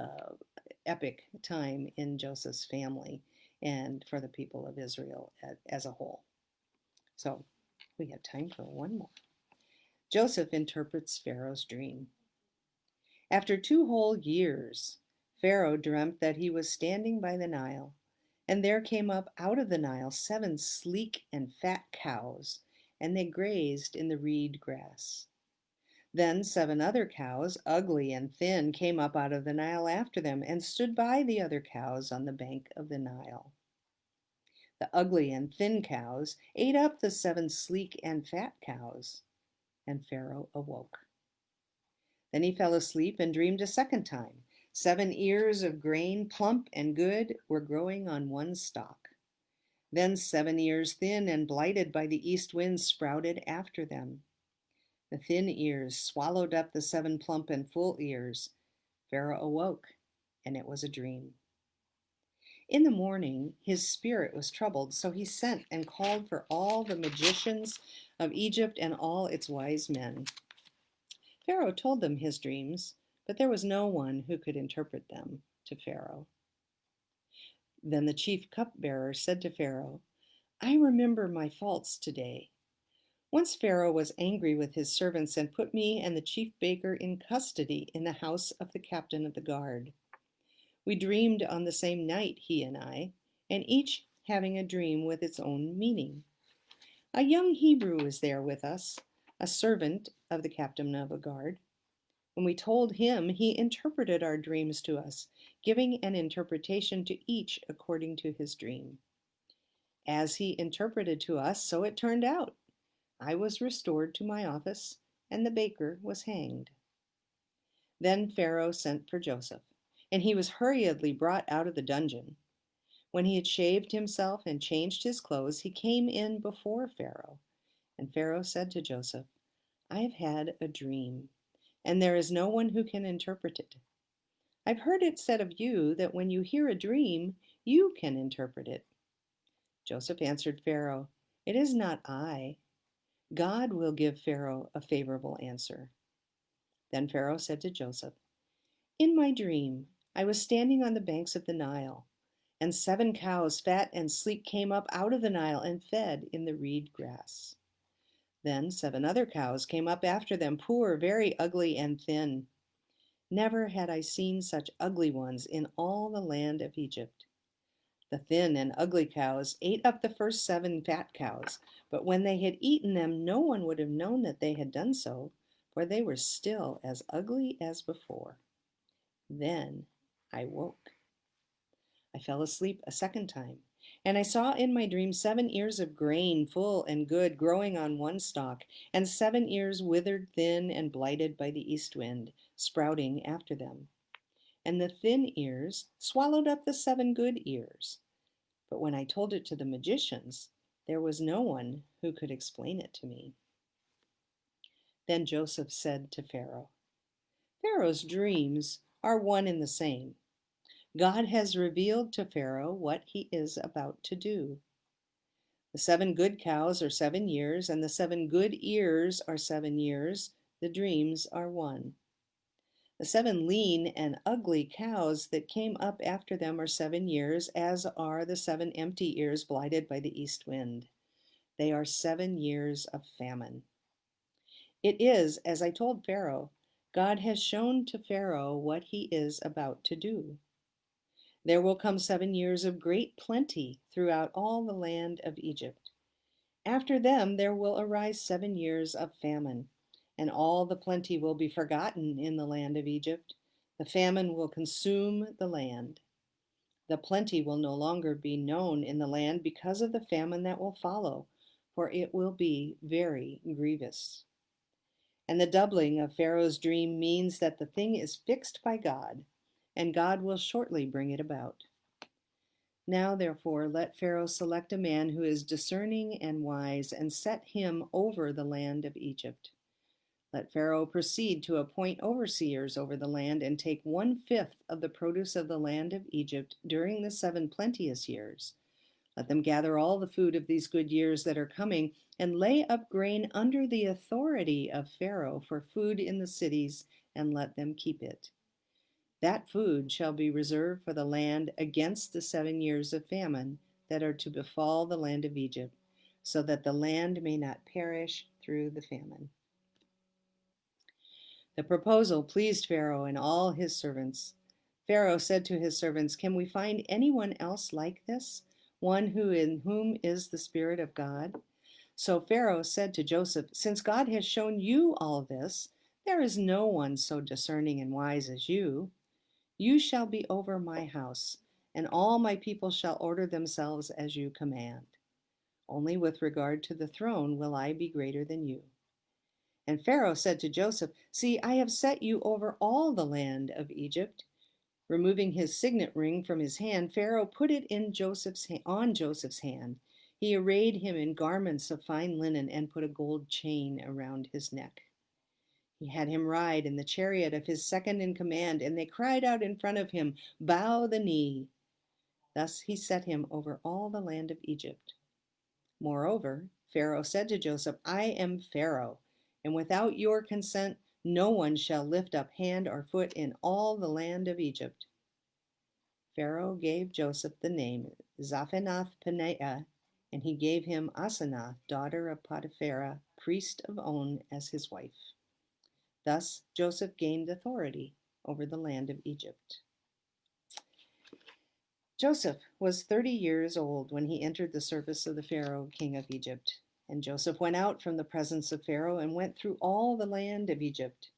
epic time in Joseph's family and for the people of Israel as a whole. So we have time for one more. Joseph interprets Pharaoh's dream. After 2 whole years, Pharaoh dreamt that he was standing by the Nile, and there came up out of the Nile 7 sleek and fat cows, and they grazed in the reed grass. Then 7 other cows, ugly and thin, came up out of the Nile after them, and stood by the other cows on the bank of the Nile. The ugly and thin cows ate up the 7 sleek and fat cows, and Pharaoh awoke. Then he fell asleep and dreamed a second time. 7 ears of grain, plump and good, were growing on one stalk. Then 7 ears, thin and blighted by the east wind, sprouted after them. The thin ears swallowed up the 7 plump and full ears. Pharaoh awoke, and it was a dream. In the morning, his spirit was troubled, so he sent and called for all the magicians of Egypt and all its wise men. Pharaoh told them his dreams, but there was no one who could interpret them to Pharaoh. Then the chief cupbearer said to Pharaoh, I remember my faults today. Once Pharaoh was angry with his servants and put me and the chief baker in custody in the house of the captain of the guard. We dreamed on the same night, he and I, and each having a dream with its own meaning. A young Hebrew was there with us, a servant of the captain of a guard. When we told him, he interpreted our dreams to us, giving an interpretation to each according to his dream. As he interpreted to us, so it turned out. I was restored to my office, and the baker was hanged. Then Pharaoh sent for Joseph, and he was hurriedly brought out of the dungeon. When he had shaved himself and changed his clothes, he came in before Pharaoh. And Pharaoh said to Joseph, I have had a dream, and there is no one who can interpret it. I've heard it said of you that when you hear a dream, you can interpret it. Joseph answered Pharaoh, It is not I. God will give Pharaoh a favorable answer. Then Pharaoh said to Joseph, In my dream, I was standing on the banks of the Nile, and 7 cows, fat and sleek, came up out of the Nile and fed in the reed grass. Then 7 other cows came up after them, poor, very ugly, and thin. Never had I seen such ugly ones in all the land of Egypt. The thin and ugly cows ate up the first 7 fat cows, but when they had eaten them, no one would have known that they had done so, for they were still as ugly as before. Then I woke. I fell asleep a second time, and I saw in my dream 7 ears of grain, full and good, growing on one stalk, and 7 ears withered, thin, and blighted by the east wind, sprouting after them. And the thin ears swallowed up the 7 good ears. But when I told it to the magicians, there was no one who could explain it to me. Then Joseph said to Pharaoh, Pharaoh's dreams are one and the same. God has revealed to Pharaoh what he is about to do. The 7 good cows are 7 years, and the 7 good ears are 7 years. The dreams are one. The 7 lean and ugly cows that came up after them are 7 years, as are the 7 empty ears blighted by the east wind. They are 7 years of famine. It is, as I told Pharaoh, God has shown to Pharaoh what he is about to do. There will come 7 years of great plenty throughout all the land of Egypt. After them there will arise 7 years of famine, and all the plenty will be forgotten in the land of Egypt. The famine will consume the land. The plenty will no longer be known in the land because of the famine that will follow, for it will be very grievous. And the doubling of Pharaoh's dream means that the thing is fixed by God, and God will shortly bring it about. Now, therefore, let Pharaoh select a man who is discerning and wise, and set him over the land of Egypt. Let Pharaoh proceed to appoint overseers over the land, and take 1/5 of the produce of the land of Egypt during the 7 plenteous years. Let them gather all the food of these good years that are coming, and lay up grain under the authority of Pharaoh for food in the cities, and let them keep it. That food shall be reserved for the land against the 7 years of famine that are to befall the land of Egypt, so that the land may not perish through the famine. The proposal pleased Pharaoh and all his servants. Pharaoh said to his servants, Can we find anyone else like this, one who in whom is the Spirit of God? So Pharaoh said to Joseph, Since God has shown you all this, there is no one so discerning and wise as you. You shall be over my house, and all my people shall order themselves as you command. Only with regard to the throne will I be greater than you. And Pharaoh said to Joseph, See, I have set you over all the land of Egypt. Removing his signet ring from his hand, Pharaoh put it on Joseph's hand. He arrayed him in garments of fine linen and put a gold chain around his neck. He had him ride in the chariot of his second in command, and they cried out in front of him, Bow the knee. Thus he set him over all the land of Egypt. Moreover, Pharaoh said to Joseph, I am Pharaoh, and without your consent no one shall lift up hand or foot in all the land of Egypt. Pharaoh gave Joseph the name Zaphenath-Paneah, and he gave him Asenath, daughter of Potipherah, priest of On, as his wife. Thus Joseph gained authority over the land of Egypt. Joseph was 30 years old when he entered the service of the Pharaoh, king of Egypt. And Joseph went out from the presence of Pharaoh and went through all the land of Egypt.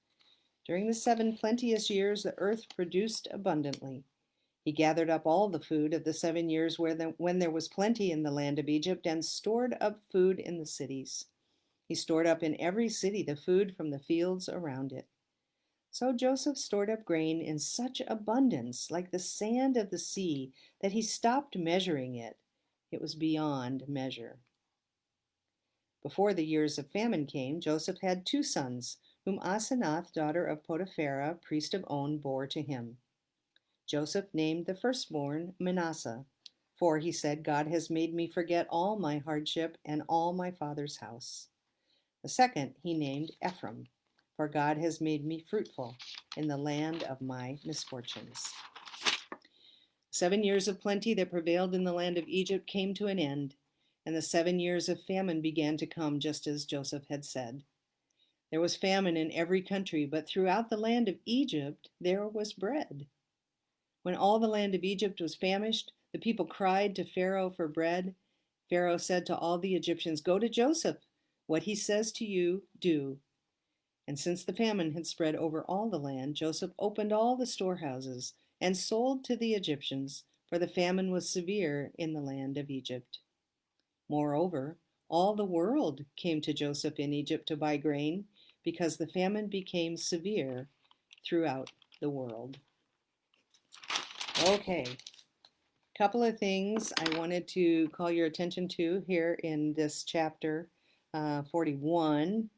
During the 7 plenteous years, the earth produced abundantly. He gathered up all the food of the 7 years when there was plenty in the land of Egypt, and stored up food in the cities. He stored up in every city the food from the fields around it. So Joseph stored up grain in such abundance, like the sand of the sea, that he stopped measuring it. It was beyond measure. Before the years of famine came, Joseph had two sons, whom Asenath, daughter of Potipharah, priest of On, bore to him. Joseph named the firstborn Manasseh, for he said, God has made me forget all my hardship and all my father's house. The second he named Ephraim, for God has made me fruitful in the land of my misfortunes. 7 years of plenty that prevailed in the land of Egypt came to an end, and the 7 years of famine began to come, just as Joseph had said. There was famine in every country, but throughout the land of Egypt there was bread. When all the land of Egypt was famished, the people cried to Pharaoh for bread. Pharaoh said to all the Egyptians, Go to Joseph. What he says to you, do. And since the famine had spread over all the land, Joseph opened all the storehouses and sold to the Egyptians, for the famine was severe in the land of Egypt. Moreover, all the world came to Joseph in Egypt to buy grain, because the famine became severe throughout the world. Okay, couple of things I wanted to call your attention to here in this chapter 41,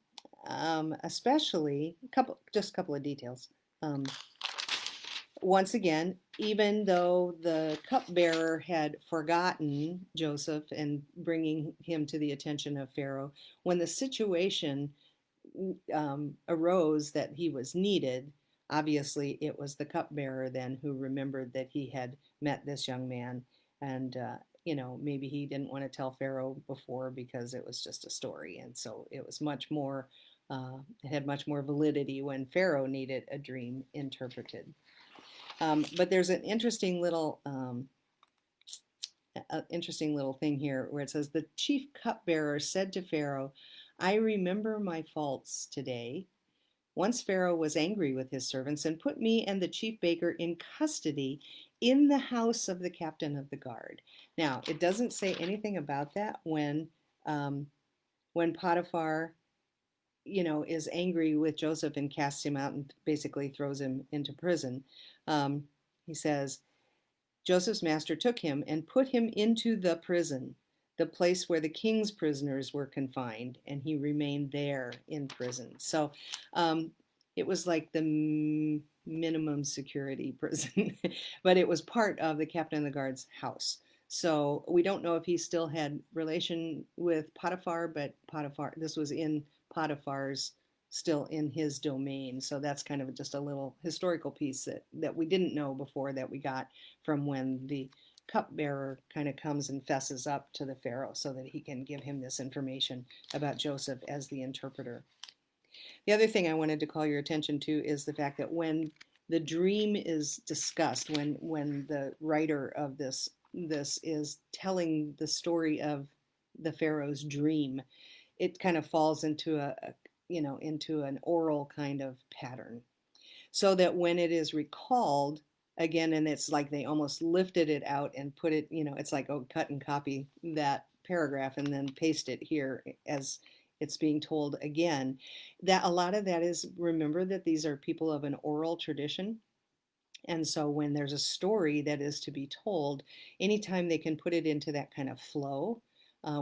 especially just a couple of details. Once again, even though the cupbearer had forgotten Joseph and bringing him to the attention of Pharaoh, when the situation arose that he was needed, obviously it was the cupbearer then who remembered that he had met this young man, and maybe he didn't want to tell Pharaoh before because it was just a story, and so it was much more. It had much more validity when Pharaoh needed a dream interpreted. But there's an interesting little thing here where it says the chief cupbearer said to Pharaoh, I remember my faults today. Once Pharaoh was angry with his servants and put me and the chief baker in custody in the house of the captain of the guard. Now, it doesn't say anything about that when Potiphar, is angry with Joseph and casts him out and basically throws him into prison. He says, Joseph's master took him and put him into the prison, the place where the king's prisoners were confined, and he remained there in prison. So it was like the minimum security prison, but it was part of the captain of the guard's house. So we don't know if he still had relation with Potiphar, but this was in Potiphar's, still in his domain. So that's kind of just a little historical piece that we didn't know before, that we got from when the cupbearer kind of comes and fesses up to the Pharaoh so that he can give him this information about Joseph as the interpreter. The other thing I wanted to call your attention to is the fact that when the dream is discussed, when the writer of this is telling the story of the Pharaoh's dream, it kind of falls into into an oral kind of pattern, so that when it is recalled again, and it's like they almost lifted it out and put it, it's like, oh, cut and copy that paragraph and then paste it here as it's being told again. That a lot of that is, remember that these are people of an oral tradition. And so when there's a story that is to be told, anytime they can put it into that kind of flow,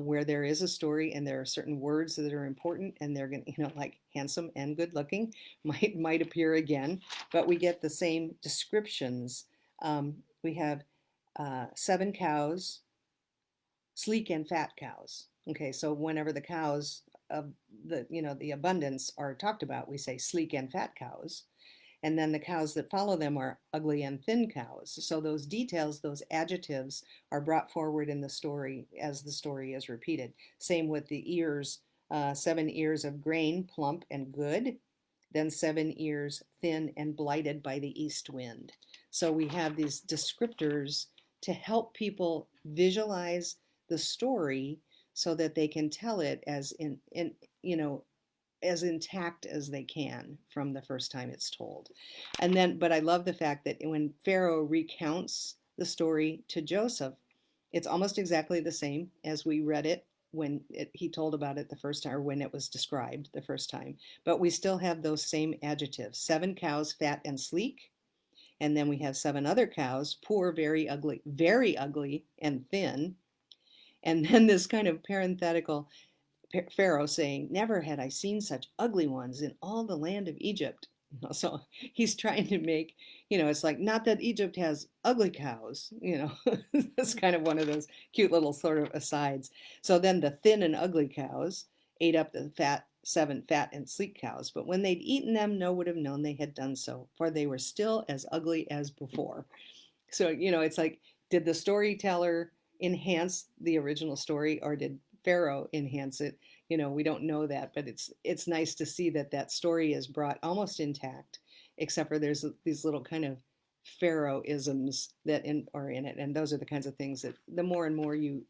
where there is a story and there are certain words that are important, and they're going to, like handsome and good looking might appear again, but we get the same descriptions. We have 7 cows, sleek and fat cows. Okay, so whenever the cows of the abundance are talked about, we say sleek and fat cows. And then the cows that follow them are ugly and thin cows. So those details, those adjectives, are brought forward in the story as the story is repeated. Same with the ears, 7 ears of grain, plump and good, then 7 ears thin and blighted by the east wind. So we have these descriptors to help people visualize the story so that they can tell it as as intact as they can from the first time it's told. But I love the fact that when Pharaoh recounts the story to Joseph, it's almost exactly the same as we read it when he told about it the first time, or when it was described the first time. But we still have those same adjectives: 7 cows, fat and sleek. And then we have 7 other cows, poor, very ugly and thin. And then this kind of parenthetical Pharaoh saying, "Never had I seen such ugly ones in all the land of Egypt." So he's trying to make, it's like, not that Egypt has ugly cows. It's kind of one of those cute little sort of asides. So then the thin and ugly cows ate up the 7 fat and sleek cows, but when they'd eaten them, no one would have known they had done so, for they were still as ugly as before. So, it's like, did the storyteller enhance the original story, or did Pharaoh enhance it? We don't know that, but it's nice to see that that story is brought almost intact, except for there's these little kind of Pharaoh-isms that are in it, and those are the kinds of things that the more and more you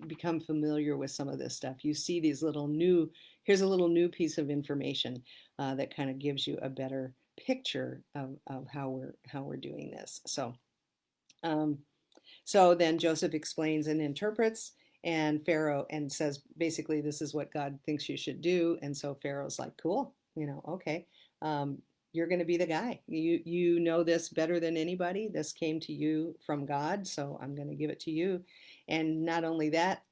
become familiar with some of this stuff, you see these little new. Here's a little new piece of information that kind of gives you a better picture of how we're doing this. Um, so then Joseph explains and interprets, and Pharaoh and says, basically, this is what God thinks you should do. And so Pharaoh's like, cool, okay, um, you're going to be the guy. You know this better than anybody. This came to you from God, so I'm going to give it to you. And not only that,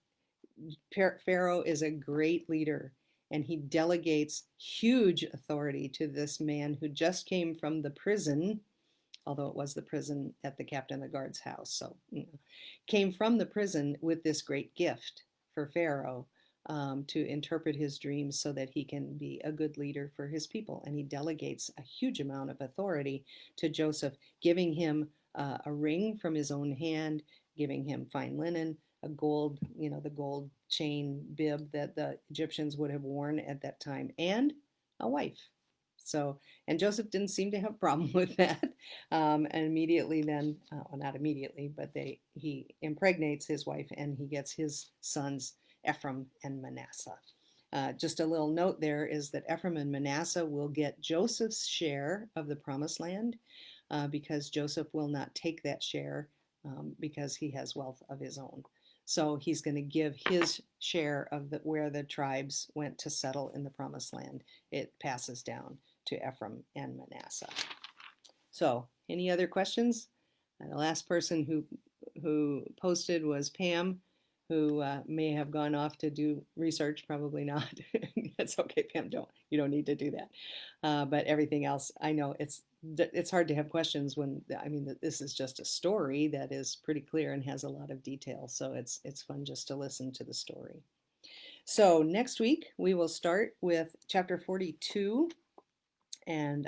Pharaoh is a great leader, and he delegates huge authority to this man who just came from the prison, although it was the prison at the captain of the guard's house. So, came from the prison with this great gift for Pharaoh, to interpret his dreams so that he can be a good leader for his people. And he delegates a huge amount of authority to Joseph, giving him a ring from his own hand, giving him fine linen, a gold, the gold chain bib that the Egyptians would have worn at that time, and a wife. So, and Joseph didn't seem to have a problem with that. And immediately then, well, not immediately, but he impregnates his wife, and he gets his sons, Ephraim and Manasseh. Just a little note there is that Ephraim and Manasseh will get Joseph's share of the promised land, because Joseph will not take that share, because he has wealth of his own. So he's going to give his share of where the tribes went to settle in the promised land. It passes down to Ephraim and Manasseh. So, any other questions? The last person who posted was Pam, who may have gone off to do research. Probably not. That's okay, Pam. You don't need to do that. But everything else, I know it's hard to have questions when, this is just a story that is pretty clear and has a lot of detail. So it's fun just to listen to the story. So next week we will start with chapter 42. And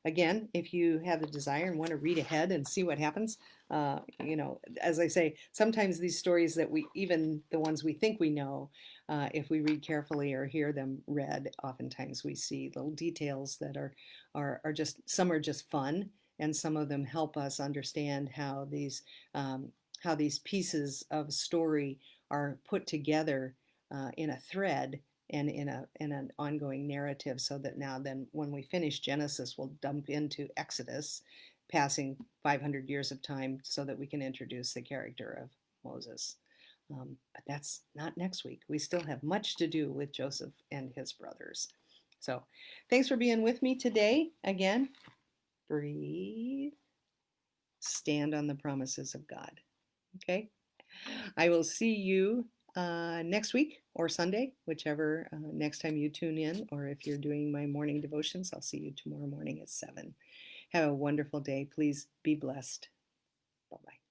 again, if you have the desire and want to read ahead and see what happens, as I say, sometimes these stories that even the ones we think we know, if we read carefully or hear them read, oftentimes we see little details that are just, some are just fun, and some of them help us understand how these pieces of story are put together in a thread and in an ongoing narrative, so that now then when we finish Genesis, we'll dump into Exodus, passing 500 years of time so that we can introduce the character of Moses. But that's not next week. We still have much to do with Joseph and his brothers. So thanks for being with me today. Again, breathe, stand on the promises of God. Okay? I will see you next week or Sunday, whichever next time you tune in, or if you're doing my morning devotions, I'll see you tomorrow morning at 7. Have a wonderful day. Please be blessed. Bye-bye.